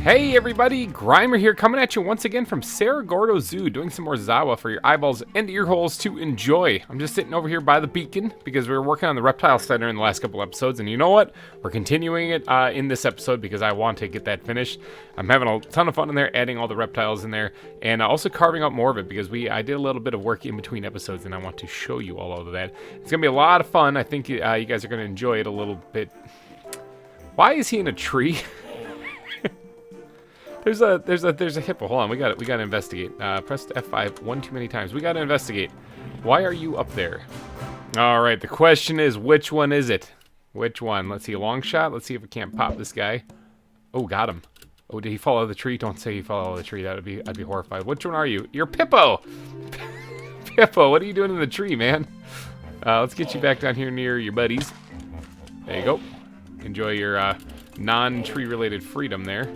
Hey everybody, GReimer here, coming at you once again from Cerro Gordo Zoo, doing some more ZAWA for your eyeballs and ear holes to enjoy. I'm just sitting over here by the beacon because we were working on the reptile center in the last couple episodes, and you know what? We're continuing it in this episode because I want to get that finished. I'm having a ton of fun in there, adding all the reptiles in there, and also carving out more of it because I did a little bit of work in between episodes, and I want to show you all of that. It's going to be a lot of fun. I think you guys are going to enjoy it a little bit. Why is he in a tree? There's a hippo. Hold on, we got to investigate. Press F5 one too many times. We got to investigate. Why are you up there? All right, the question is, which one is it? Which one? Let's see, a long shot. Let's see if we can't pop this guy. Oh, got him. Oh, did he fall out of the tree? Don't say he fell out of the tree. I'd be horrified. Which one are you? You're Hippo. Hippo, what are you doing in the tree, man? Let's get you back down here near your buddies. There you go. Enjoy your non-tree related freedom there.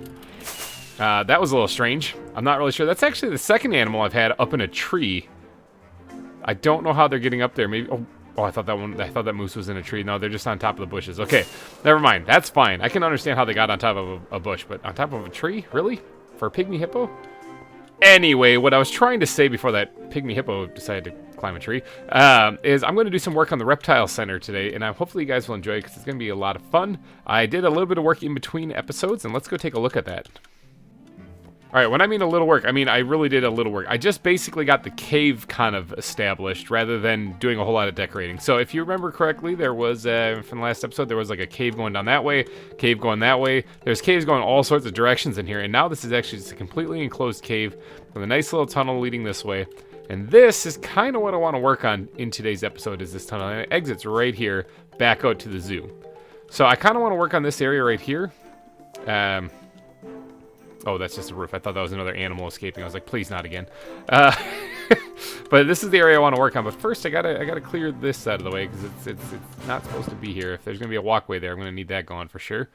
That was a little strange. I'm not really sure. That's actually the second animal I've had up in a tree. I don't know how they're getting up there. Maybe. Oh, I thought that moose was in a tree. No, they're just on top of the bushes. Okay, never mind. That's fine. I can understand how they got on top of a bush, but on top of a tree? Really? For a pygmy hippo? Anyway, what I was trying to say before that pygmy hippo decided to climb a tree is I'm going to do some work on the reptile center today, and hopefully you guys will enjoy it because it's going to be a lot of fun. I did a little bit of work in between episodes, and let's go take a look at that. Alright, when I mean a little work, I mean I really did a little work. I just basically got the cave kind of established rather than doing a whole lot of decorating. So if you remember correctly, there was, from the last episode, there was like a cave going down that way, cave going that way. There's caves going all sorts of directions in here, and now this is actually just a completely enclosed cave with a nice little tunnel leading this way. And this is kind of what I want to work on in today's episode, is this tunnel. And it exits right here, back out to the zoo. So I kind of want to work on this area right here. Oh, that's just a roof. I thought that was another animal escaping. I was like, please not again. But this is the area I want to work on. But first, I gotta clear this out of the way because it's not supposed to be here. If there's gonna be a walkway there, I'm gonna need that going for sure.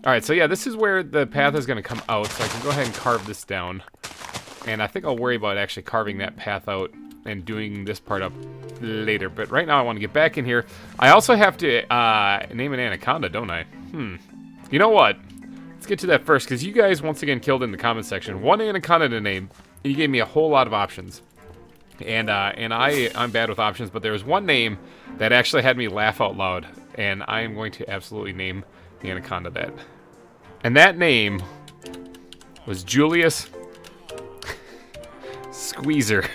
All right, so yeah, this is where the path is gonna come out. So I can go ahead and carve this down, and I think I'll worry about actually carving that path out and doing this part up later. But right now, I want to get back in here. I also have to name an anaconda, don't I? You know what? Let's get to that first, because you guys once again killed in the comment section. One anaconda to name, and you gave me a whole lot of options. And I'm bad with options, but there was one name that actually had me laugh out loud, and I am going to absolutely name the anaconda that. And that name was Julius Squeezer.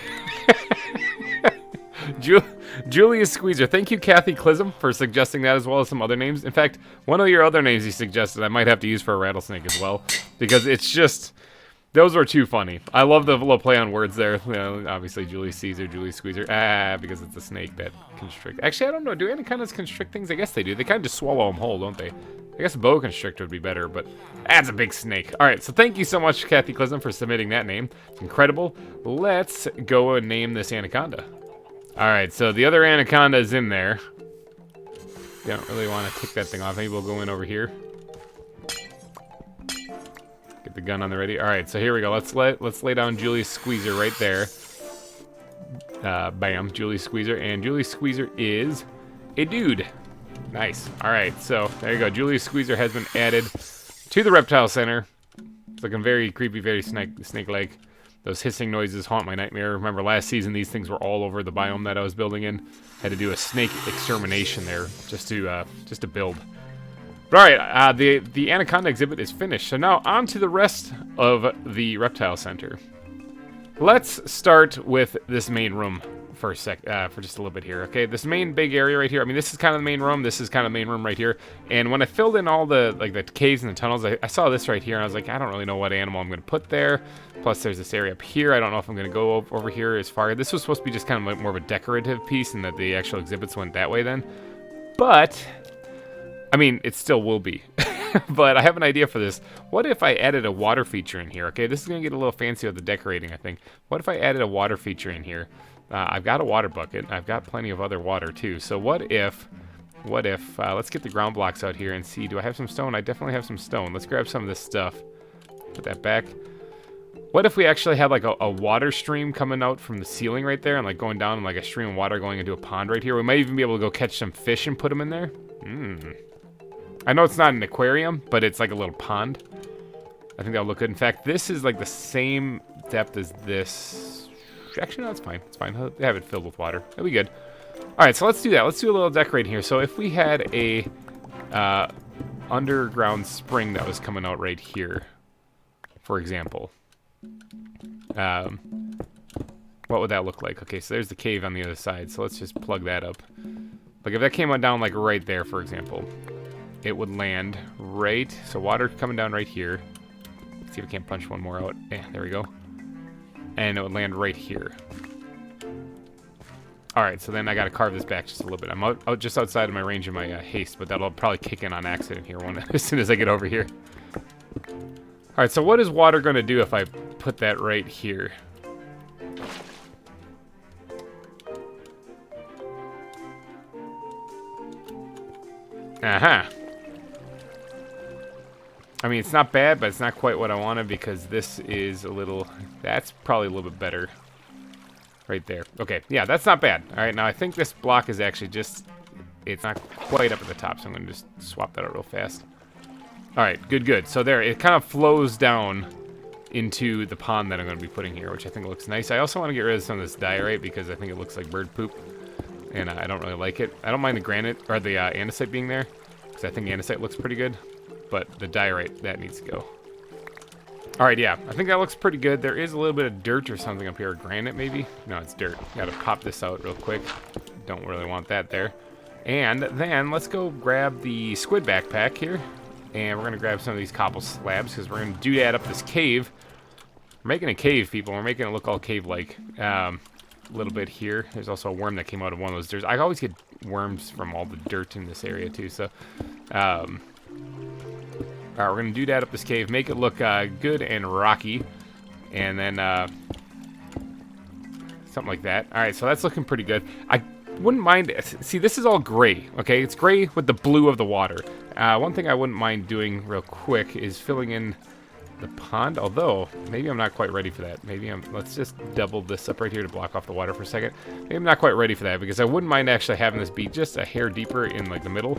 Julius Squeezer. Thank you, Kathy Clism, for suggesting that, as well as some other names. In fact, one of your other names you suggested I might have to use for a rattlesnake as well, because it's just, those were too funny. I love the little play on words there. You know, obviously, Julius Caesar, Julius Squeezer. Because it's a snake that constricts. Actually, I don't know. Do anacondas constrict things? I guess they do. They kind of just swallow them whole, don't they? I guess a boa constrictor would be better, but that's a big snake. All right, so thank you so much, Kathy Clism, for submitting that name. It's incredible. Let's go and name this anaconda. Alright, so the other anaconda is in there. You don't really want to take that thing off. Maybe we'll go in over here. Get the gun on the ready. Alright, so here we go. Let's lay down Julius Squeezer right there. Bam, Julius Squeezer. And Julius Squeezer is a dude. Nice. Alright, so there you go. Julius Squeezer has been added to the reptile center. It's looking very creepy, very snake-like. Those hissing noises haunt my nightmare. Remember last season, these things were all over the biome that I was building in. Had to do a snake extermination there just to build. But all right, the anaconda exhibit is finished. So now on to the rest of the reptile center. Let's start with this main room for just a little bit here. Okay, this main big area right here. I mean, this is kind of the main room. This is kind of the main room right here. And when I filled in all the caves and the tunnels, I saw this right here, and I was like, I don't really know what animal I'm going to put there. Plus, there's this area up here. I don't know if I'm going to go over here as far. This was supposed to be just kind of like more of a decorative piece, and that the actual exhibits went that way then. But I mean, it still will be. But I have an idea for this. What if I added a water feature in here? Okay, this is going to get a little fancy with the decorating, I think. What if I added a water feature in here? I've got a water bucket. I've got plenty of other water, too. So what if, let's get the ground blocks out here and see. Do I have some stone? I definitely have some stone. Let's grab some of this stuff. Put that back. What if we actually had like a water stream coming out from the ceiling right there and like going down and like a stream of water going into a pond right here? We might even be able to go catch some fish and put them in there. I know it's not an aquarium, but it's like a little pond. I think that'll look good. In fact, this is like the same depth as this. Actually, no, it's fine. It's fine. I'll have it filled with water. That'll be good. All right, so let's do that. Let's do a little decorating here. So if we had a underground spring that was coming out right here, for example, what would that look like? Okay, so there's the cave on the other side. So let's just plug that up. Like if that came on down like right there, for example, it would land right. So water coming down right here. Let's see if I can't punch one more out. Yeah, there we go. And it would land right here. All right, so then I got to carve this back just a little bit. I'm out just outside of my range of my haste, but that'll probably kick in on accident here as soon as I get over here. All right, so what is water going to do if I put that right here? Aha. I mean, it's not bad, but it's not quite what I wanted because this is a little... That's probably a little bit better. Right there. Okay, yeah, that's not bad. All right, now I think this block is actually just... It's not quite up at the top, so I'm going to just swap that out real fast. All right, good, good. So there, it kind of flows down into the pond that I'm going to be putting here, which I think looks nice. I also want to get rid of some of this diorite because I think it looks like bird poop, and I don't really like it. I don't mind the granite, or the andesite being there, because I think andesite looks pretty good, but the diorite, that needs to go. All right, yeah, I think that looks pretty good. There is a little bit of dirt or something up here. Granite, maybe? No, it's dirt. Got to pop this out real quick. Don't really want that there. And then let's go grab the squid backpack here. And we're going to grab some of these cobble slabs because we're going to do that up this cave. We're making a cave, people. We're making it look all cave-like. A little bit here. There's also a worm that came out of one of those dirt. I always get worms from all the dirt in this area, too. So, all right, we're going to do that up this cave. Make it look good and rocky. And then something like that. All right, so that's looking pretty good. I wouldn't mind... See, this is all gray, okay? It's gray with the blue of the water. One thing I wouldn't mind doing real quick is filling in the pond. Although, maybe I'm not quite ready for that. Maybe I'm... Let's just double this up right here to block off the water for a second. Maybe I'm not quite ready for that because I wouldn't mind actually having this be just a hair deeper in, like, the middle.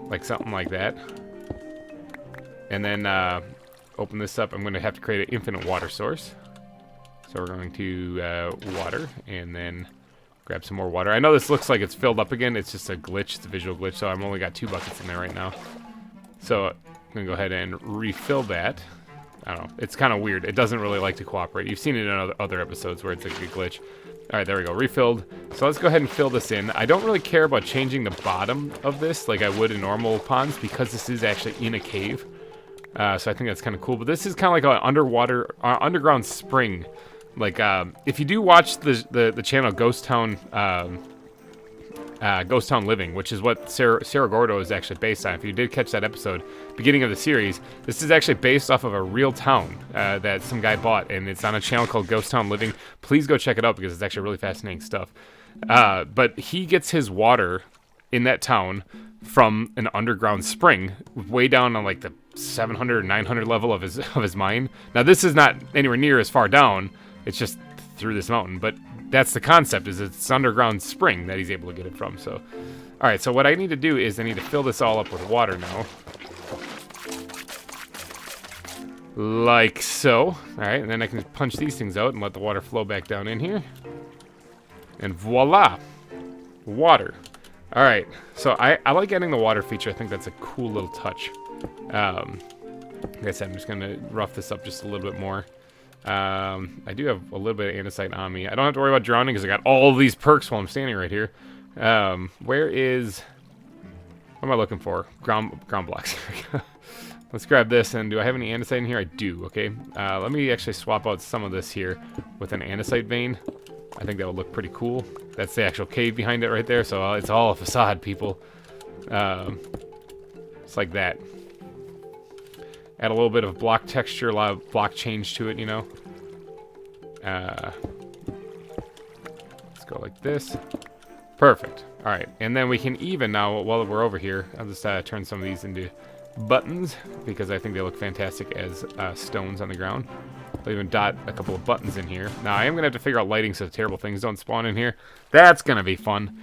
Like something like that. And then open this up. I'm going to have to create an infinite water source. So we're going to water and then grab some more water. I know this looks like it's filled up again. It's just a glitch. It's a visual glitch. So I've only got 2 buckets in there right now. So I'm going to go ahead and refill that. I don't know. It's kind of weird. It doesn't really like to cooperate. You've seen it in other episodes where it's like a glitch. All right, there we go. Refilled. So let's go ahead and fill this in. I don't really care about changing the bottom of this like I would in normal ponds because this is actually in a cave. So I think that's kind of cool. But this is kind of like an underground spring. Like, if you do watch the channel Ghost Town Living, which is what Cerro Gordo is actually based on. If you did catch that episode, beginning of the series, this is actually based off of a real town that some guy bought, and it's on a channel called Ghost Town Living. Please go check it out because it's actually really fascinating stuff. But he gets his water in that town from an underground spring way down on like the 700 or 900 level of his mine. Now this is not anywhere near as far down. It's just through this mountain, but that's the concept, is it's underground spring that he's able to get it from. So, all right, so what I need to do is I need to fill this all up with water now. Like so. All right, and then I can punch these things out and let the water flow back down in here. And voila, water. All right, so I like adding the water feature. I think that's a cool little touch. Like I said, I'm just going to rough this up just a little bit more. I do have a little bit of andesite on me. I don't have to worry about drowning because I got all of these perks while I'm standing right here. Where is... What am I looking for? Ground blocks. Let's grab this, and do I have any andesite in here? I do, okay. Let me actually swap out some of this here with an andesite vein. I think that would look pretty cool. That's the actual cave behind it right there, so it's all a facade, people. It's like that. Add a little bit of block texture, a lot of block change to it, you know. Let's go like this. Perfect. All right, and then we can even now, while we're over here, I'll just turn some of these into buttons because I think they look fantastic as stones on the ground. I'll even dot a couple of buttons in here. Now, I am going to have to figure out lighting so terrible things don't spawn in here. That's going to be fun.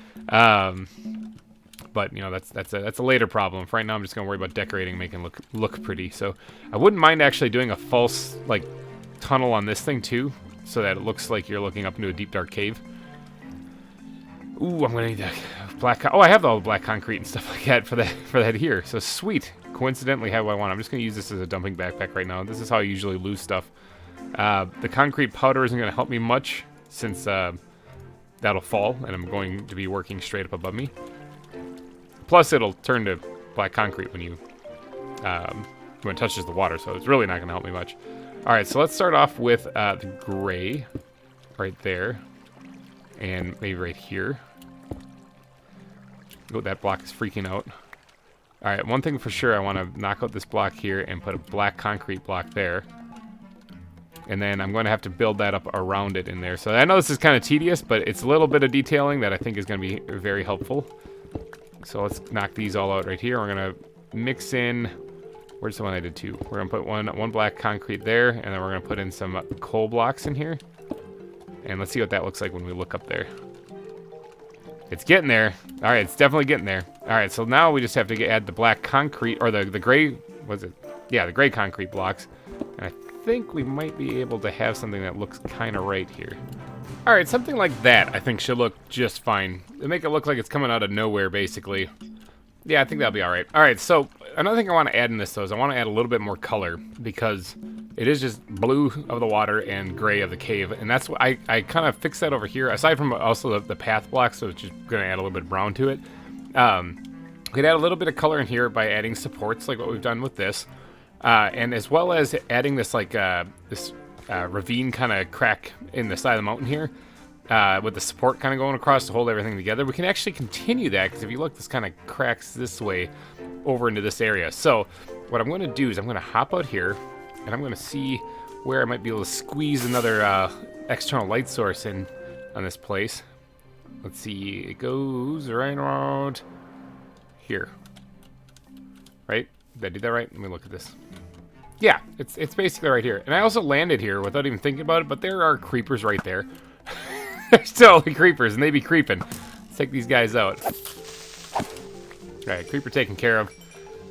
But you know, that's a later problem. For right now, I'm just gonna worry about decorating, making it look pretty. So I wouldn't mind actually doing a false like tunnel on this thing too, so that it looks like you're looking up into a deep dark cave. Ooh, I'm gonna need that black. Oh, I have all the black concrete and stuff like that for that here. So sweet. Coincidentally, how I want. I'm just gonna use this as a dumping backpack right now. This is how I usually lose stuff. The concrete powder isn't gonna help me much since that'll fall, and I'm going to be working straight up above me. Plus, it'll turn to black concrete when it touches the water, so it's really not going to help me much. All right, so let's start off with the gray right there, and maybe right here. Oh, that block is freaking out. All right, one thing for sure, I want to knock out this block here and put a black concrete block there. And then I'm going to have to build that up around it in there. So I know this is kind of tedious, but it's a little bit of detailing that I think is going to be very helpful. So let's knock these all out right here. We're going to mix in... Where's the one I did too? We're going to put one black concrete there, and then we're going to put in some coal blocks in here. And let's see what that looks like when we look up there. It's getting there. All right, it's definitely getting there. All right, so now we just have to add the black concrete, or the gray... Was it? Yeah, the gray concrete blocks. And I think we might be able to have something that looks kind of right here. All right, something like that I think should look just fine. They make it look like it's coming out of nowhere, basically. Yeah, I think that'll be all right. All right, so another thing I want to add in this, though, is I want to add a little bit more color because it is just blue of the water and gray of the cave, and that's what I kind of fixed that over here, aside from also the path block, so it's just going to add a little bit of brown to it. We could add a little bit of color in here by adding supports like what we've done with this. And as well as adding this like ravine kind of crack in the side of the mountain here, with the support kind of going across to hold everything together. We can actually continue that because if you look, this kind of cracks this way over into this area. So what I'm going to do is I'm going to hop out here and I'm going to see where I might be able to squeeze another external light source in on this place. Let's see, it goes right around here. Right? Did I do that right? Let me look at this. Yeah, it's basically right here. And I also landed here without even thinking about it, but there are creepers right there. There's totally creepers, and they be creeping. Let's take these guys out. Alright, creeper taken care of.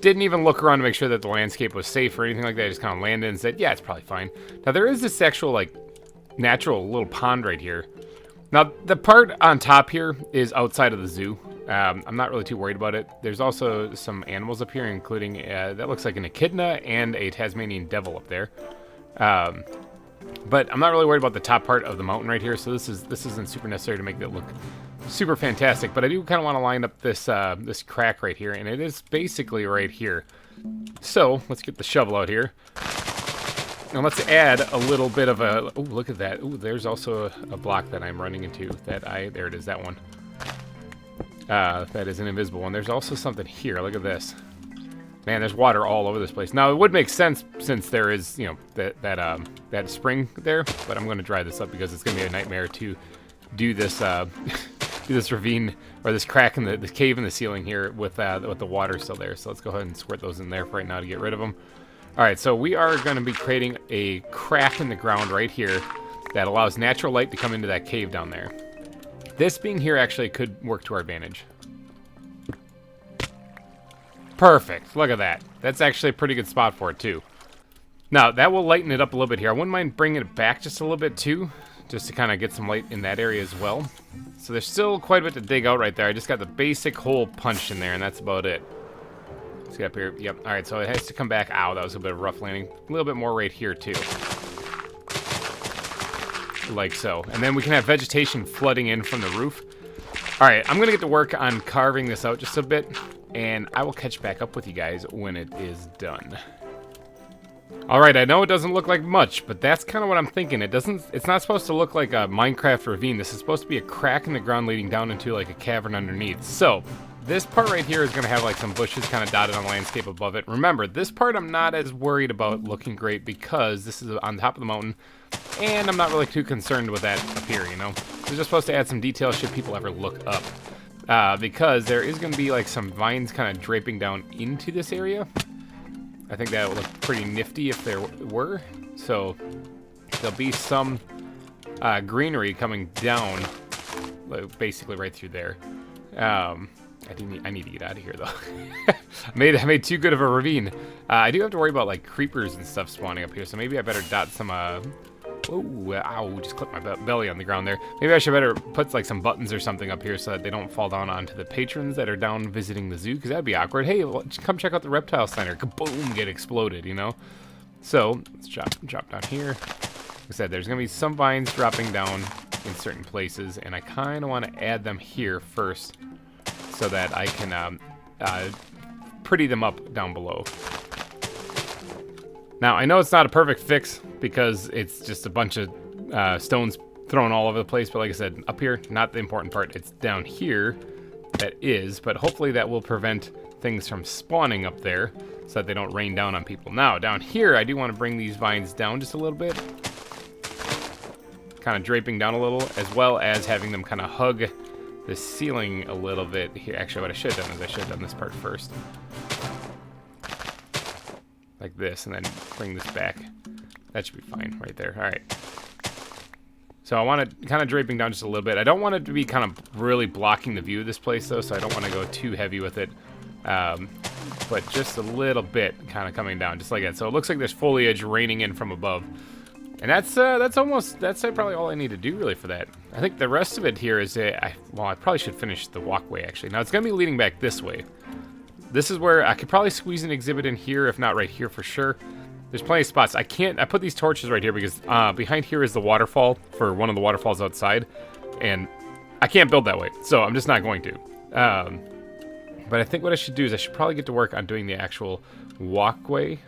Didn't even look around to make sure that the landscape was safe or anything like that. I just kind of landed and said, yeah, it's probably fine. Now, there is this actual, like, natural little pond right here. Now, the part on top here is outside of the zoo. I'm not really too worried about it. There's also some animals up here, including, that looks like an echidna and a Tasmanian devil up there. But I'm not really worried about the top part of the mountain right here, so this isn't super necessary to make it look super fantastic. But I do kind of want to line up this this crack right here, and it is basically right here. So let's get the shovel out here. And let's add a little bit of a... Oh, look at that. Oh, there's also a block that I'm running into. There it is, that one. That is an invisible one. There's also something here. Look at this. Man, there's water all over this place. Now, it would make sense since there is, you know, that spring there, but I'm going to dry this up because it's going to be a nightmare to do this do this ravine or this crack in the cave in the ceiling here with the water still there. So let's go ahead and squirt those in there for right now to get rid of them. All right, so we are going to be creating a crack in the ground right here that allows natural light to come into that cave down there. This being here actually could work to our advantage. Perfect. Look at that. That's actually a pretty good spot for it, too. Now, that will lighten it up a little bit here. I wouldn't mind bringing it back just a little bit, too, just to kind of get some light in that area as well. So there's still quite a bit to dig out right there. I just got the basic hole punched in there, and that's about it. Let's get up here. Yep. All right, so it has to come back. Ow, that was a bit of a rough landing. A little bit more right here, too. Like so. And then we can have vegetation flooding in from the roof. All right, I'm going to get to work on carving this out just a bit. And I will catch back up with you guys when it is done. Alright, I know it doesn't look like much, but that's kind of what I'm thinking. It's not supposed to look like a Minecraft ravine. This is supposed to be a crack in the ground leading down into like a cavern underneath. So, this part right here is going to have like some bushes kind of dotted on the landscape above it. Remember, this part I'm not as worried about looking great because this is on top of the mountain. And I'm not really too concerned with that up here, you know. We're just supposed to add some detail should people ever look up. Because there is going to be like some vines kind of draping down into this area. I think that would look pretty nifty if there were. So there'll be some greenery coming down, basically right through there. I need to get out of here, though. I made too good of a ravine. I do have to worry about, like, creepers and stuff spawning up here, so maybe I better dot some, Whoa, ow, just clipped my belly on the ground there. Maybe I should better put, like, some buttons or something up here so that they don't fall down onto the patrons that are down visiting the zoo, because that'd be awkward. Hey, come check out the reptile center. Kaboom, get exploded, you know? So, let's drop down here. Like I said, there's going to be some vines dropping down in certain places, and I kind of want to add them here first so that I can pretty them up down below. Now, I know it's not a perfect fix because it's just a bunch of stones thrown all over the place, but like I said, up here, not the important part. It's down here that is, but hopefully that will prevent things from spawning up there so that they don't rain down on people. Now, down here, I do want to bring these vines down just a little bit, kind of draping down a little, as well as having them kind of hug the ceiling a little bit here. Actually, what I should have done is I should have done this part first. Like this, and then bring this back. That should be fine right there. All right. So I want it kind of draping down just a little bit. I don't want it to be kind of really blocking the view of this place, though, so I don't want to go too heavy with it. But just a little bit kind of coming down, just like that. So it looks like there's foliage raining in from above. And that's probably all I need to do really for that. I think the rest of it here is, well, I probably should finish the walkway, actually. Now, it's going to be leading back this way. This is where I could probably squeeze an exhibit in here, if not right here for sure. There's plenty of spots. I put these torches right here because behind here is the waterfall for one of the waterfalls outside. And I can't build that way, so I'm just not going to. But I think what I should do is I should probably get to work on doing the actual walkway.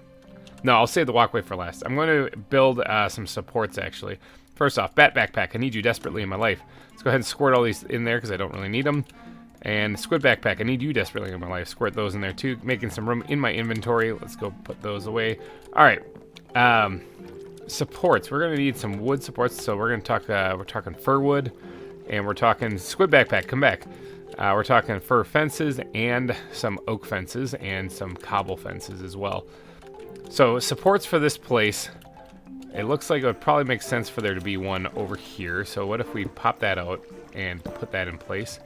No, I'll save the walkway for last. I'm going to build some supports, actually. First off, bat backpack. I need you desperately in my life. Let's go ahead and squirt all these in there because I don't really need them. And squid backpack, I need you desperately in my life. Squirt those in there too, making some room in my inventory. Let's go put those away. All right, supports. We're gonna need some wood supports, so we're gonna talk. We're talking fir wood, and we're talking squid backpack. Come back. We're talking fir fences and some oak fences and some cobble fences as well. So supports for this place. It looks like it would probably make sense for there to be one over here. So what if we pop that out and put that in place?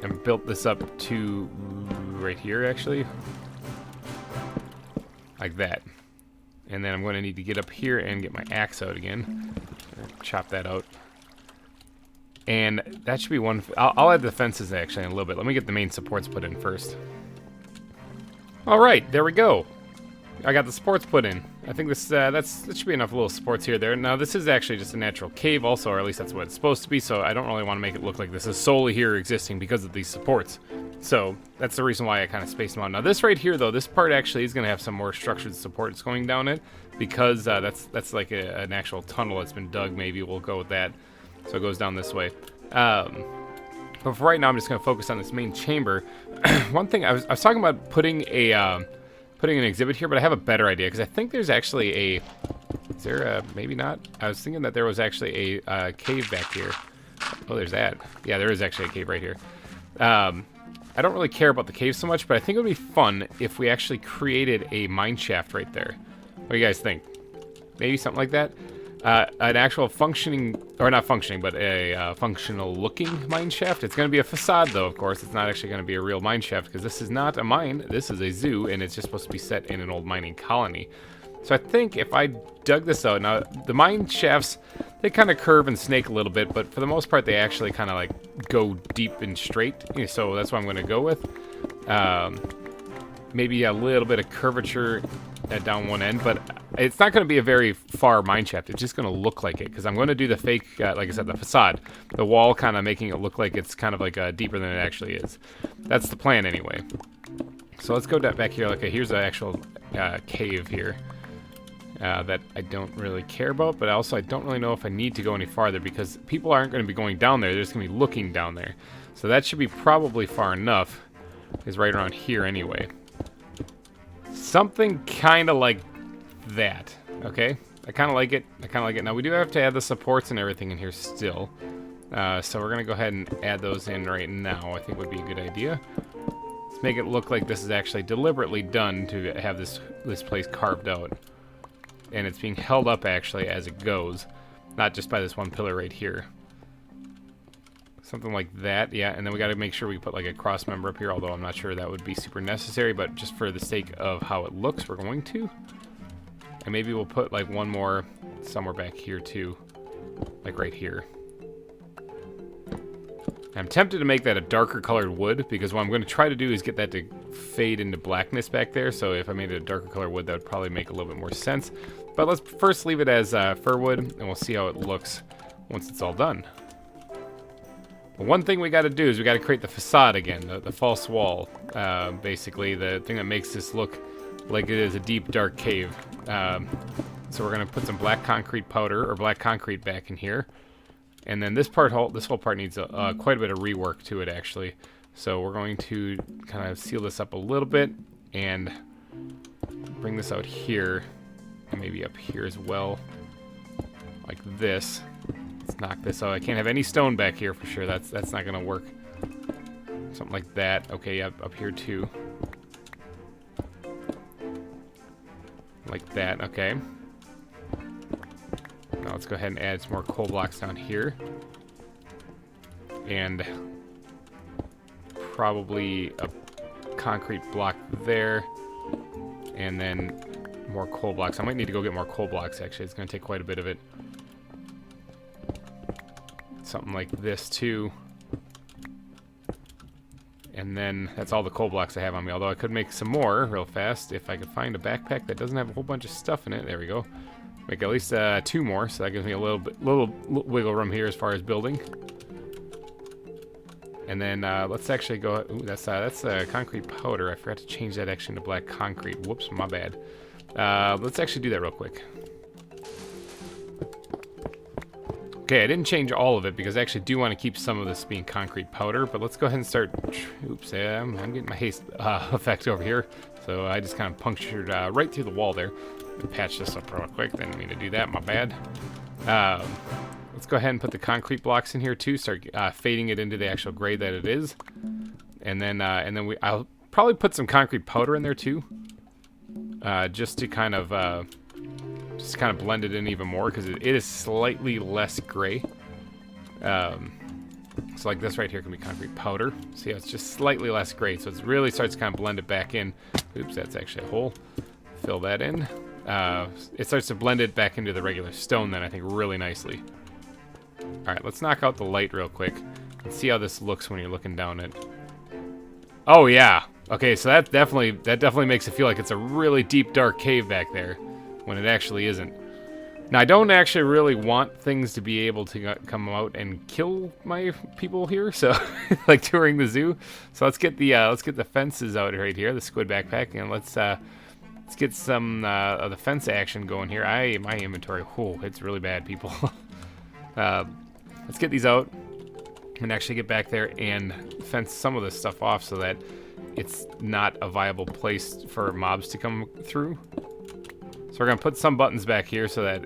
And built this up to right here, actually. Like that. And then I'm going to need to get up here and get my axe out again. Chop that out. And that should be one. I'll add the fences, actually, in a little bit. Let me get the main supports put in first. All right, there we go. I got the supports put in. I think that should be enough little supports here there. Now, this is actually just a natural cave also, or at least that's what it's supposed to be, so I don't really want to make it look like this is solely here existing because of these supports. So that's the reason why I kind of spaced them out. Now, this right here, though, this part actually is going to have some more structured supports going down it because that's like an actual tunnel that's been dug, maybe. We'll go with that. So it goes down this way. But for right now, I'm just going to focus on this main chamber. One thing, I was talking about putting an exhibit here, but I have a better idea because I think there's actually is there a, maybe not? I was thinking that there was actually a cave back here. Oh, there's that. Yeah, there is actually a cave right here. I don't really care about the cave so much, but I think it would be fun if we actually created a mine shaft right there. What do you guys think? Maybe something like that? An actual functioning, or not functioning, but a functional looking mine shaft. It's going to be a facade, though, of course. It's not actually going to be a real mine shaft because this is not a mine. This is a zoo, and it's just supposed to be set in an old mining colony. So I think if I dug this out, now the mine shafts, they kind of curve and snake a little bit, but for the most part, they actually kind of like go deep and straight. So that's what I'm going to go with. Maybe a little bit of curvature down one end, but it's not going to be a very far mine shaft. It's just going to look like it because I'm going to do the fake, like I said, the facade, the wall kind of making it look like it's kind of like deeper than it actually is. That's the plan anyway. So let's go back here. Okay, here's an actual cave here that I don't really care about, but also I don't really know if I need to go any farther because people aren't going to be going down there. They're just going to be looking down there. So that should be probably far enough. Is right around here anyway. Something kind of like that, okay? I kind of like it. I kind of like it. Now, we do have to add the supports and everything in here still. So we're going to go ahead and add those in right now. I think would be a good idea. Let's make it look like this is actually deliberately done to have this place carved out. And it's being held up, actually, as it goes. Not just by this one pillar right here. Something like that, yeah. And then we got to make sure we put like a cross member up here, although I'm not sure that would be super necessary, but just for the sake of how it looks, we're going to. And maybe we'll put like one more somewhere back here too, like right here. I'm tempted to make that a darker colored wood, because what I'm going to try to do is get that to fade into blackness back there. So if I made it a darker colored wood, that would probably make a little bit more sense. But let's first leave it as fir wood, and we'll see how it looks once it's all done. But one thing we got to do is we got to create the facade again, the false wall, basically the thing that makes this look like it is a deep, dark cave. So we're going to put some black concrete powder, or black concrete back in here. And then this whole part needs quite a bit of rework to it, actually. So we're going to kind of seal this up a little bit and bring this out here, and maybe up here as well, like this. Let's knock this out. I can't have any stone back here for sure. That's not going to work. Something like that. Okay, yep, up here too. Like that, okay. Now let's go ahead and add some more coal blocks down here. And probably a concrete block there. And then more coal blocks. I might need to go get more coal blocks, actually. It's going to take quite a bit of it. Something like this, too. And then that's all the coal blocks I have on me. Although I could make some more real fast if I could find a backpack that doesn't have a whole bunch of stuff in it. There we go. Make at least 2 more, so that gives me a little wiggle room here as far as building. And then let's actually go. Ooh, that's concrete powder. I forgot to change that actually into black concrete. Whoops, my bad. Let's actually do that real quick. Okay, I didn't change all of it because I actually do want to keep some of this being concrete powder, but let's go ahead and start. Oops, I'm getting my haste effect over here. So I just kind of punctured right through the wall there. Patch this up real quick. Didn't mean to do that, my bad. Let's go ahead and put the concrete blocks in here too. Start fading it into the actual grade that it is. And then I'll probably put some concrete powder in there too. Just to kind of blend it in even more, because it is slightly less gray. So like this right here can be concrete powder. See how it's just slightly less gray, so it really starts to kind of blend it back in. Oops, that's actually a hole. Fill that in. It starts to blend it back into the regular stone then, I think, really nicely. Alright, let's knock out the light real quick and see how this looks when you're looking down it. Oh yeah! Okay, so that definitely makes it feel like it's a really deep, dark cave back there, when it actually isn't. Now, I don't actually really want things to be able to come out and kill my people here, so like touring the zoo. So let's get the fences out right here, the squid backpack, and let's get some of the fence action going here. My inventory, whoa, it's really bad, people. Let's get these out and actually get back there and fence some of this stuff off so that it's not a viable place for mobs to come through. So we're going to put some buttons back here so that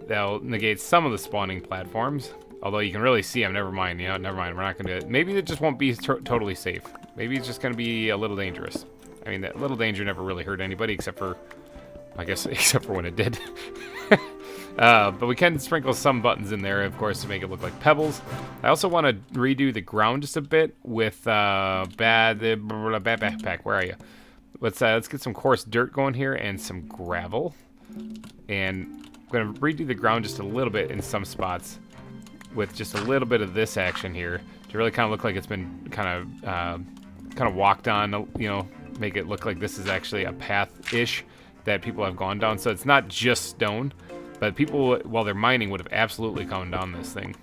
they'll negate some of the spawning platforms. Although you can really see them, never mind, we're not going to do it. Maybe it just won't be totally safe. Maybe it's just going to be a little dangerous. I mean, that little danger never really hurt anybody except for, I guess, except for when it did. But we can sprinkle some buttons in there, of course, to make it look like pebbles. I also want to redo the ground just a bit with bad backpack. Where are you? Let's get some coarse dirt going here and some gravel. And I'm going to redo the ground just a little bit in some spots with just a little bit of this action here to really kind of look like it's been kind of walked on, you know, make it look like this is actually a path-ish that people have gone down. So it's not just stone, but people, while they're mining, would have absolutely gone down this thing.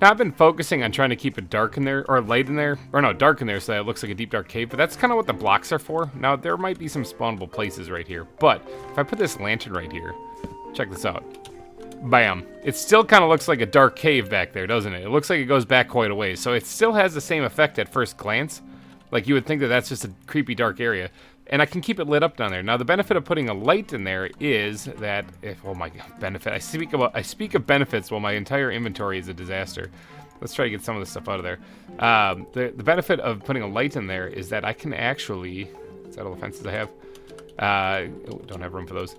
Now, I've been focusing on trying to keep it dark in there, or light in there, or no, dark in there so that it looks like a deep, dark cave, but that's kind of what the blocks are for. Now, there might be some spawnable places right here, but if I put this lantern right here, check this out. Bam. It still kind of looks like a dark cave back there, doesn't it? It looks like it goes back quite a ways, so it still has the same effect at first glance. Like, you would think that that's just a creepy, dark area. And I can keep it lit up down there. Now, the benefit of putting a light in there is that oh my god, benefit. I speak of benefits while my entire inventory is a disaster. Let's try to get some of this stuff out of there. The benefit of putting a light in there is that I can actually, is that all the fences I have? Don't have room for those.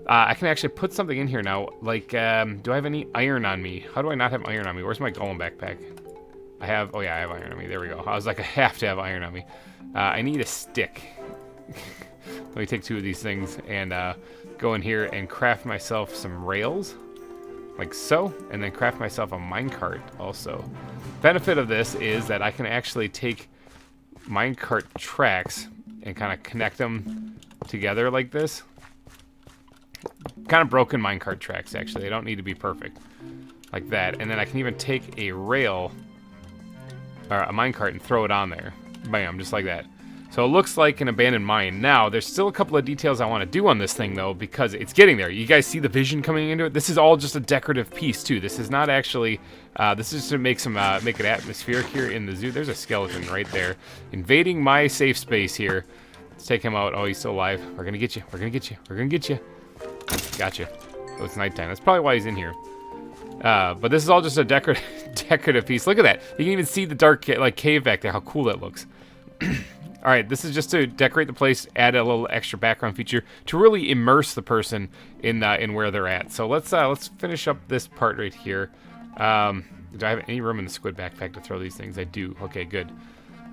I can actually put something in here now. Like, do I have any iron on me? How do I not have iron on me? Where's my golem backpack? I have, oh yeah, I have iron on me. There we go. I was like, I have to have iron on me. I need a stick. Let me take 2 of these things and go in here and craft myself some rails, like so, and then craft myself a minecart also. Benefit of this is that I can actually take minecart tracks and kind of connect them together like this. Kind of broken minecart tracks, actually. They don't need to be perfect. Like that. And then I can even take a rail, or a minecart, and throw it on there. Bam, just like that. So it looks like an abandoned mine. Now, there's still a couple of details I want to do on this thing, though, because it's getting there. You guys see the vision coming into it? This is all just a decorative piece, too. This is not actually... this is to make some make it atmospheric here in the zoo. There's a skeleton right there, invading my safe space here. Let's take him out. Oh, he's still alive. We're gonna get you. We're gonna get you. We're gonna get you. Gotcha. Oh, it's nighttime. That's probably why he's in here. But this is all just a decorative piece. Look at that. You can even see the dark cave back there. How cool that looks. All right, this is just to decorate the place, add a little extra background feature to really immerse the person in where they're at. So let's finish up this part right here. Do I have any room in the squid backpack to throw these things? I do. Okay, good.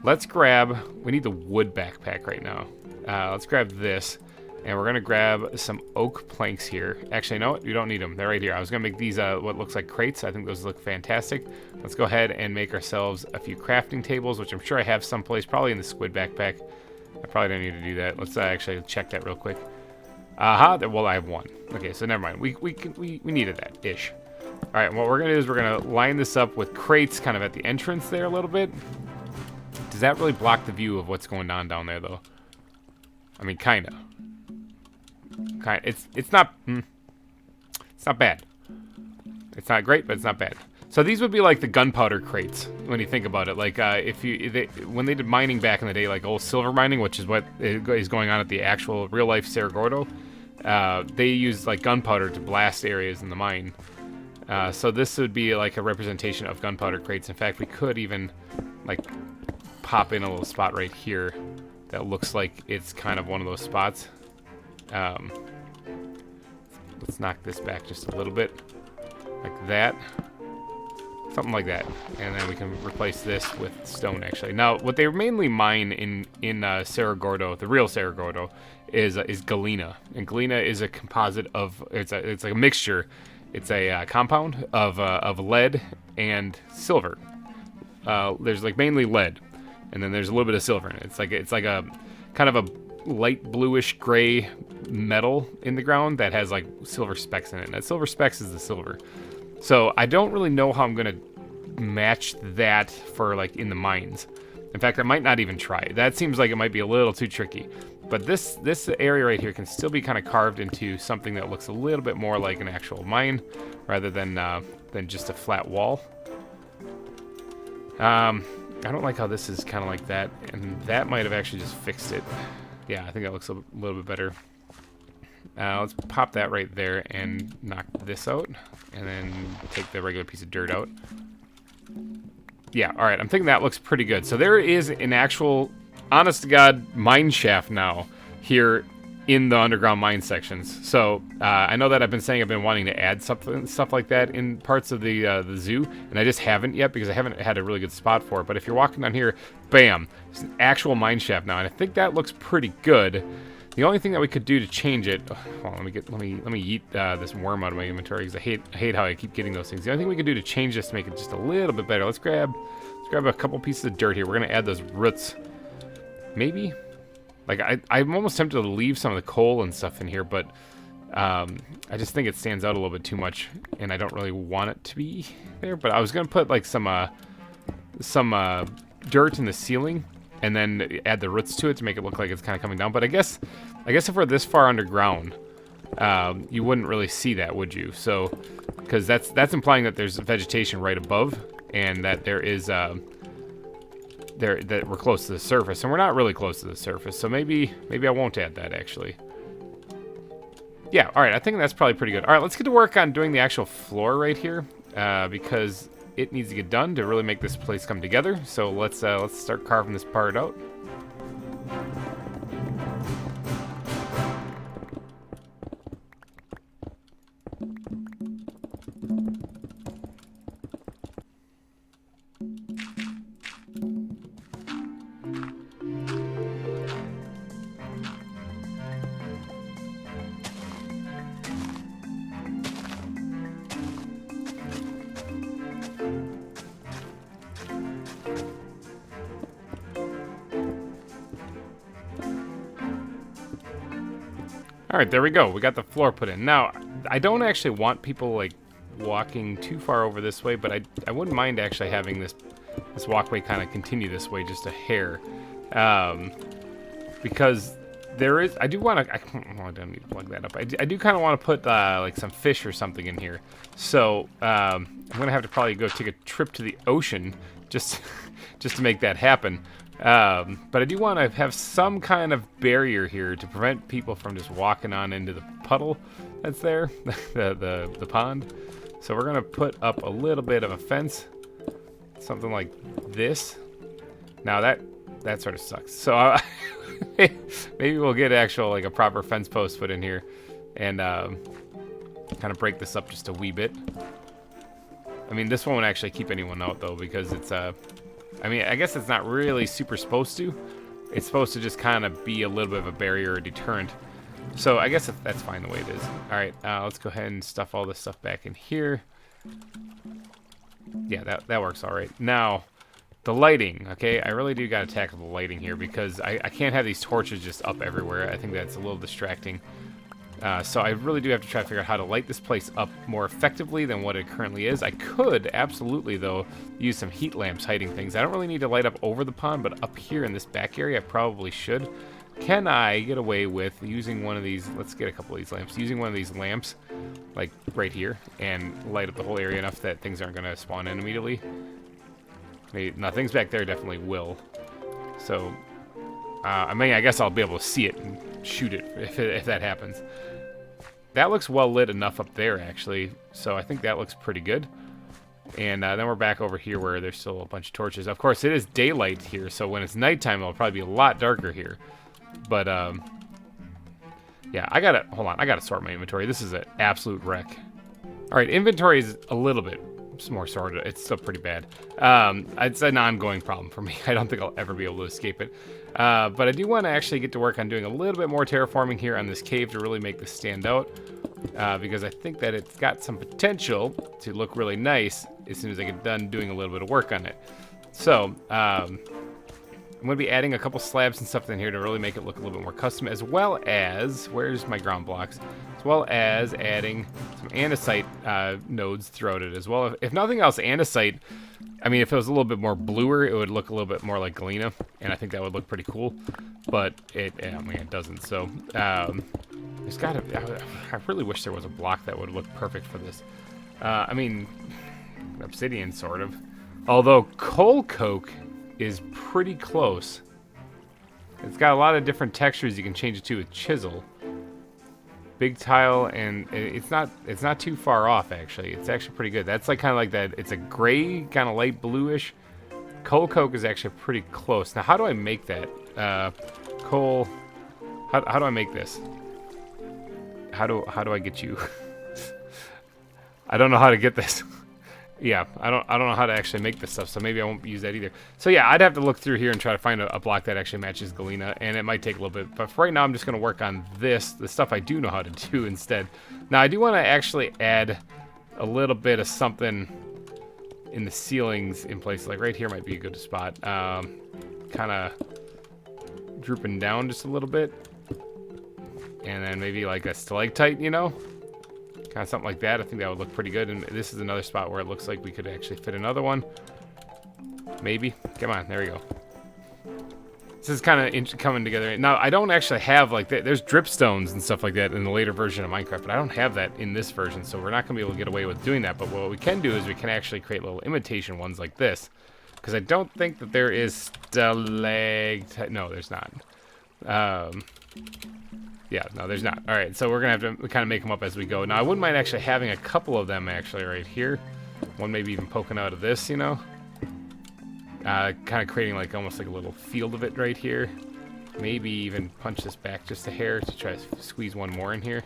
Let's grab. We need the wood backpack right now. Let's grab this, and we're gonna grab some oak planks here. Actually, no, you don't need them. They're right here. I was gonna make these what looks like crates. I think those look fantastic. Let's go ahead and make ourselves a few crafting tables, which I'm sure I have someplace, probably in the squid backpack. I probably don't need to do that. Let's actually check that real quick. Well, I have one. Okay, so never mind. We needed that ish. All right, what we're gonna do is we're gonna line this up with crates, kind of at the entrance there a little bit. Does that really block the view of what's going on down there, though? I mean, kinda. It's not bad. It's not great, but it's not bad. So these would be like the gunpowder crates when you think about it. Like when they did mining back in the day, like old silver mining, which is what is going on at the actual real life Cerro Gordo, they used like gunpowder to blast areas in the mine. So this would be like a representation of gunpowder crates. In fact, we could even like pop in a little spot right here that looks like it's kind of one of those spots. Let's knock this back just a little bit, like that. Something like that, and then we can replace this with stone. Actually, now what they mainly mine in Cerro Gordo, the real Cerro Gordo, is galena, and galena is a composite of it's like a mixture. It's a compound of lead and silver. There's like mainly lead, and then there's a little bit of silver in it. It's like a kind of a light bluish gray metal in the ground that has like silver specks in it, and that silver specks is the silver. So I don't really know how I'm gonna match that for like in the mines. In fact, I might not even try. That seems like it might be a little too tricky. But this area right here can still be kind of carved into something that looks a little bit more like an actual mine rather than just a flat wall. I don't like how this is kind of like that, and that might have actually just fixed it. Yeah, I think that looks a little bit better. Let's pop that right there and knock this out, and then take the regular piece of dirt out. Yeah, all right, I'm thinking that looks pretty good. So there is an actual, honest to God, mine shaft now here in the underground mine sections. So I know that I've been wanting to add stuff like that in parts of the zoo, and I just haven't yet because I haven't had a really good spot for it. But if you're walking down here, bam, it's an actual mine shaft now, and I think that looks pretty good. The only thing that we could do to change it, let me yeet this worm out of my inventory because I hate how I keep getting those things. The only thing we could do to change this to make it just a little bit better, let's grab a couple pieces of dirt here. We're gonna add those roots, maybe. Like I'm almost tempted to leave some of the coal and stuff in here, but I just think it stands out a little bit too much, and I don't really want it to be there. But I was gonna put like some dirt in the ceiling, and then add the roots to it to make it look like it's kind of coming down. But I guess if we're this far underground, you wouldn't really see that, would you? So, because that's implying that there's vegetation right above, and that there is that we're close to the surface, and we're not really close to the surface. So maybe I won't add that actually. Yeah, all right. I think that's probably pretty good. All right, let's get to work on doing the actual floor right here, because it needs to get done to really make this place come together. So let's start carving this part out. Alright, there we go. We got the floor put in. Now, I don't actually want people, like, walking too far over this way, but I wouldn't mind actually having this walkway kind of continue this way just a hair. Because there is... I do want to... I don't need to plug that up. I do kind of want to put, like, some fish or something in here. So, I'm going to have to probably go take a trip to the ocean just to make that happen. But I do want to have some kind of barrier here to prevent people from just walking on into the puddle that's there, the pond. So we're going to put up a little bit of a fence, something like this. Now that sort of sucks. So maybe we'll get actual, like, a proper fence post put in here and kind of break this up just a wee bit. I mean, this won't actually keep anyone out, though, because it's, I mean, I guess it's not really super supposed to. It's supposed to just kind of be a little bit of a barrier or deterrent. So I guess that's fine the way it is. All right, let's go ahead and stuff all this stuff back in here. Yeah, that works all right. Now, the lighting, okay? I really do got to tackle the lighting here because I can't have these torches just up everywhere. I think that's a little distracting. So I really do have to try to figure out how to light this place up more effectively than what it currently is. I could absolutely, though, use some heat lamps hiding things. I don't really need to light up over the pond, but up here in this back area, I probably should. Can I get away with using one of these? Let's get a couple of these lamps. Using one of these lamps, like right here, and light up the whole area enough that things aren't going to spawn in immediately. Maybe, now, things back there definitely will. So, I mean, I guess I'll be able to see it and shoot it if that happens. That looks well lit enough up there, actually. So I think that looks pretty good. And then we're back over here where there's still a bunch of torches. Of course, it is daylight here, so when it's nighttime, it'll probably be a lot darker here. But, yeah, hold on, I gotta sort my inventory. This is an absolute wreck. All right, inventory is a little bit more sorted. It's still pretty bad. It's an ongoing problem for me. I don't think I'll ever be able to escape it. But I do want to actually get to work on doing a little bit more terraforming here on this cave to really make this stand out. Because I think that it's got some potential to look really nice as soon as I get done doing a little bit of work on it. So, I'm going to be adding a couple slabs and stuff in here to really make it look a little bit more custom, as well as, where's my ground blocks? As well as adding some andesite nodes throughout it as well. If nothing else, andesite, I mean, if it was a little bit more bluer, it would look a little bit more like galena, and I think that would look pretty cool, but I mean, it doesn't, so, there's gotta, I really wish there was a block that would look perfect for this. I mean, obsidian, sort of. Although coal coke is pretty close. It's got a lot of different textures you can change it to with chisel. Big tile, and it's not too far off, actually. It's actually pretty good. That's like kind of like that. It's a gray, kind of light bluish. Coal coke is actually pretty close. Now, how do I make that? Coal. How do I make this? How do I get you? I don't know how to get this. Yeah, I don't know how to actually make this stuff, so maybe I won't use that either. So yeah, I'd have to look through here and try to find a block that actually matches galena, and it might take a little bit. But for right now, I'm just going to work on the stuff I do know how to do instead. Now, I do want to actually add a little bit of something in the ceilings in places. Like right here might be a good spot. Kind of drooping down just a little bit. And then maybe like a stalactite, you know? Kind of something like that. I think that would look pretty good. And this is another spot where it looks like we could actually fit another one. Maybe. Come on, there we go. This is kind of coming together. Now, I don't actually have, like, there's dripstones and stuff like that in the later version of Minecraft, but I don't have that in this version, so we're not going to be able to get away with doing that. But what we can do is we can actually create little imitation ones like this. Because I don't think that there is stalactite. No, there's not. Yeah, no, there's not. All right, so we're going to have to kind of make them up as we go. Now, I wouldn't mind actually having a couple of them actually right here. One maybe even poking out of this, you know? Kind of creating like almost like a little field of it right here. Maybe even punch this back just a hair to try to squeeze one more in here.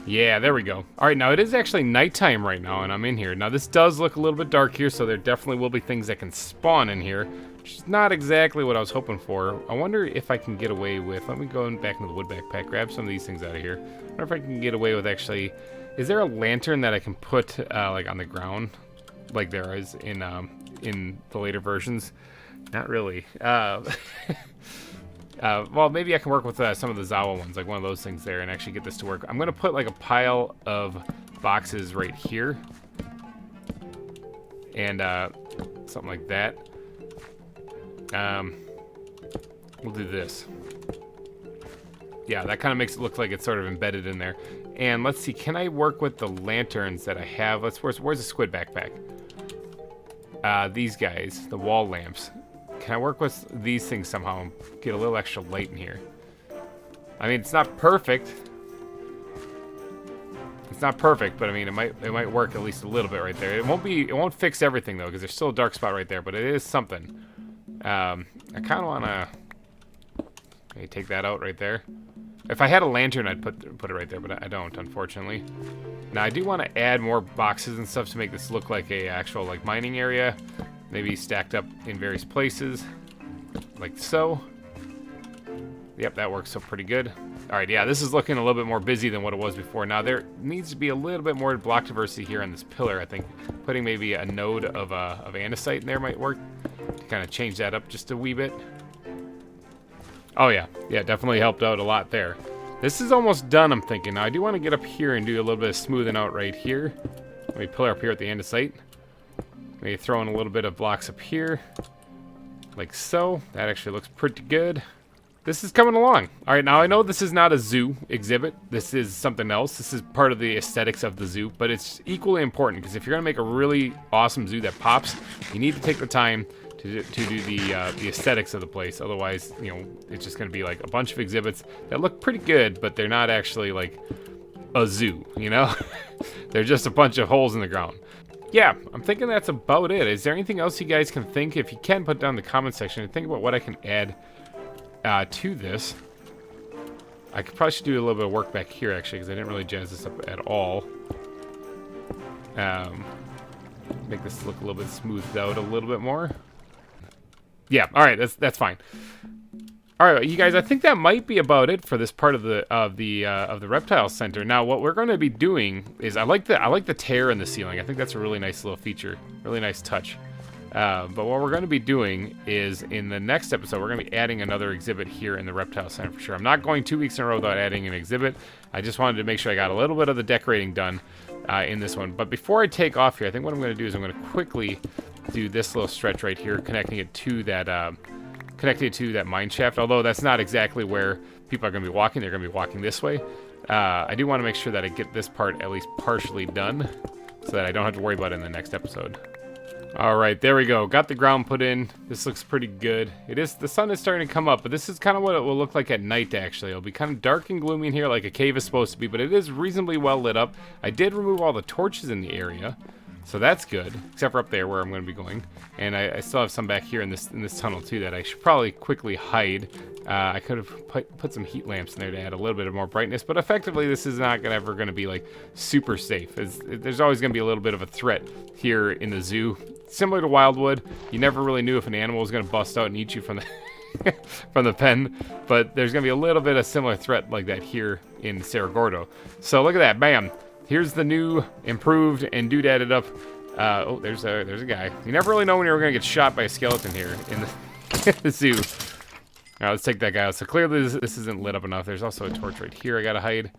Yeah, there we go. All right, now it is actually nighttime right now, and I'm in here. Now, this does look a little bit dark here, so there definitely will be things that can spawn in here, which is not exactly what I was hoping for. I wonder if I can get away with... Let me go back into the wood backpack, grab some of these things out of here. I wonder if I can get away with actually... Is there a lantern that I can put, like, on the ground? Like there is in the later versions? Not really. Well, maybe I can work with some of the ZAWA ones, like one of those things there, and actually get this to work. I'm going to put like a pile of boxes right here. And something like that. We'll do this. Yeah, that kind of makes it look like it's sort of embedded in there. And let's see, can I work with the lanterns that I have? Where's the squid backpack? These guys, the wall lamps. Can I work with these things somehow and get a little extra light in here? I mean, it's not perfect. It's not perfect, but I mean, it might work at least a little bit right there. It won't fix everything though, because there's still a dark spot right there, but it is something. I kind of want to maybe take that out right there. If I had a lantern, I'd put it right there, but I don't, unfortunately. Now, I do want to add more boxes and stuff to make this look like a actual like mining area. Maybe stacked up in various places, like so. Yep, that works so pretty good. All right, yeah, this is looking a little bit more busy than what it was before. Now, there needs to be a little bit more block diversity here on this pillar, I think. Putting maybe a node of andesite in there might work to kind of change that up just a wee bit. Oh, yeah. Yeah, definitely helped out a lot there. This is almost done, I'm thinking. Now, I do want to get up here and do a little bit of smoothing out right here. Let me pillar up here at the andesite. Maybe throw in a little bit of blocks up here. Like so. That actually looks pretty good. This is coming along. All right, now I know this is not a zoo exhibit. This is something else. This is part of the aesthetics of the zoo, but it's equally important because if you're gonna make a really awesome zoo that pops, you need to take the time to do the aesthetics of the place. Otherwise, you know, it's just gonna be like a bunch of exhibits that look pretty good, but they're not actually like a zoo, you know? They're just a bunch of holes in the ground. Yeah, I'm thinking that's about it. Is there anything else you guys can think? If you can, put down in the comment section and think about what I can add to this. I probably should do a little bit of work back here actually, because I didn't really jazz this up at all. Make this look a little bit smoothed out a little bit more. Yeah, all right, that's fine. All right, you guys, I think that might be about it for this part of the reptile center. Now, what we're going to be doing is I like the tear in the ceiling. I think that's a really nice little feature, really nice touch. But what we're going to be doing is in the next episode, we're going to be adding another exhibit here in the reptile center for sure. I'm not going 2 weeks in a row without adding an exhibit. I just wanted to make sure I got a little bit of the decorating done in this one. But before I take off here, I think what I'm going to do is I'm going to quickly do this little stretch right here, connecting it to that mine shaft. Although that's not exactly where people are going to be walking. They're going to be walking this way. I do want to make sure that I get this part at least partially done so that I don't have to worry about it in the next episode. All right, there we go. Got the ground put in. This looks pretty good. The sun is starting to come up, but this is kind of what it will look like at night, actually. It'll be kind of dark and gloomy in here like a cave is supposed to be, but it is reasonably well lit up. I did remove all the torches in the area, so that's good, except for up there where I'm going to be going. And I still have some back here in this tunnel, too, that I should probably quickly hide. I could have put some heat lamps in there to add a little bit of more brightness, but effectively this is not ever going to be like super safe. There's always going to be a little bit of a threat here in the zoo. Similar to Wildwood, you never really knew if an animal was going to bust out and eat you from the from the pen, but there's going to be a little bit of similar threat like that here in Cerro Gordo. So look at that, bam! Here's the new, improved, and doodadded up. Oh, there's a guy. You never really know when you're going to get shot by a skeleton here in the zoo. All right, let's take that guy out. So clearly this isn't lit up enough. There's also a torch right here I gotta hide.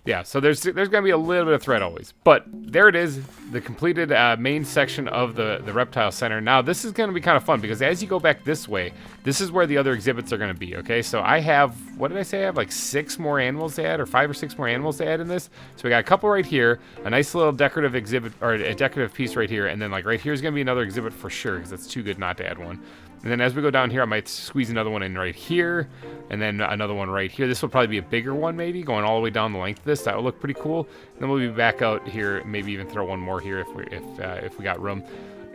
Yeah, so there's gonna be a little bit of threat always. But there it is, the completed main section of the reptile center. Now this is gonna be kind of fun because as you go back this way, this is where the other exhibits are gonna be, okay? So I have, what did I say? I have like 6 more animals to add, or 5 or 6 more animals to add in this. So we got a couple right here, a nice little decorative exhibit, or a decorative piece right here, and then like right here is gonna be another exhibit for sure, because it's too good not to add one. And then as we go down here, I might squeeze another one in right here, and then another one right here. This will probably be a bigger one, maybe, going all the way down the length of this. That will look pretty cool. And then we'll be back out here, maybe even throw one more here if we got room.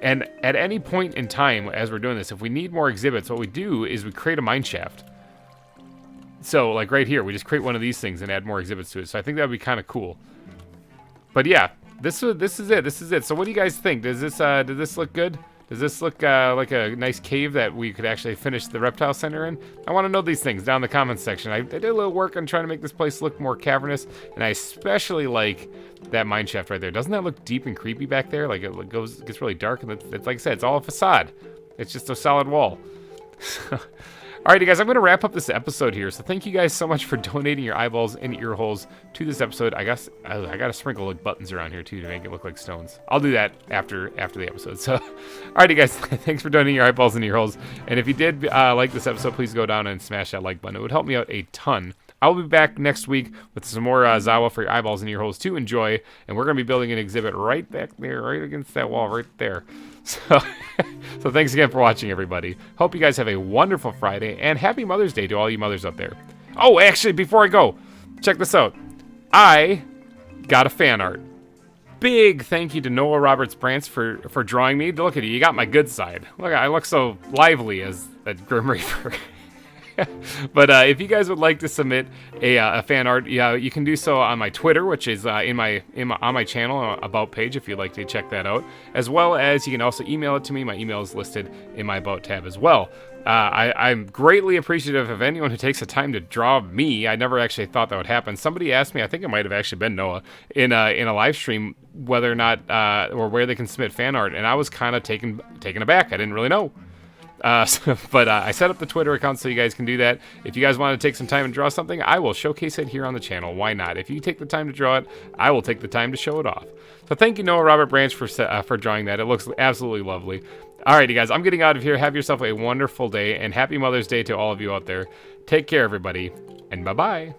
And at any point in time, as we're doing this, if we need more exhibits, what we do is we create a mine shaft. So, like right here, we just create one of these things and add more exhibits to it. So I think that would be kind of cool. But yeah, this is it. So what do you guys think? Does this look good? Does this look like a nice cave that we could actually finish the reptile center in? I want to know these things down in the comments section. I did a little work on trying to make this place look more cavernous, and I especially like that mine shaft right there. Doesn't that look deep and creepy back there? Like it gets really dark, and it's like I said, it's all a facade. It's just a solid wall. Alrighty, guys, I'm going to wrap up this episode here. So thank you guys so much for donating your eyeballs and ear holes to this episode. I guess I got to sprinkle like buttons around here too to make it look like stones. I'll do that after the episode. So, alrighty, guys, thanks for donating your eyeballs and ear holes. And if you did like this episode, please go down and smash that like button. It would help me out a ton. I'll be back next week with some more ZAWA for your eyeballs and ear holes to enjoy. And we're going to be building an exhibit right back there, right against that wall right there. So, so thanks again for watching, everybody. Hope you guys have a wonderful Friday, and happy Mother's Day to all you mothers out there. Oh, actually, before I go, check this out. I got a fan art. Big thank you to Noah Roberts Brants for drawing me. Look at you got my good side. Look, I look so lively as a Grim Reaper. But if you guys would like to submit a fan art, yeah, you can do so on my Twitter, which is on my channel about page if you'd like to check that out, as well as you can also email it to me. My email is listed in my about tab as well. I'm greatly appreciative of anyone who takes the time to draw me. I never actually thought that would happen. Somebody asked me, I think it might have actually been Noah, in a live stream, whether or not or where they can submit fan art, and I was kind of taken aback. I didn't really know. But I set up the Twitter account so you guys can do that. If you guys want to take some time and draw something, I will showcase it here on the channel. Why not? If you take the time to draw it, I will take the time to show it off. So thank you, Noah Robert Branch, for drawing that. It looks absolutely lovely. Alrighty, guys, I'm getting out of here. Have yourself a wonderful day, and happy Mother's Day to all of you out there. Take care, everybody, and bye-bye.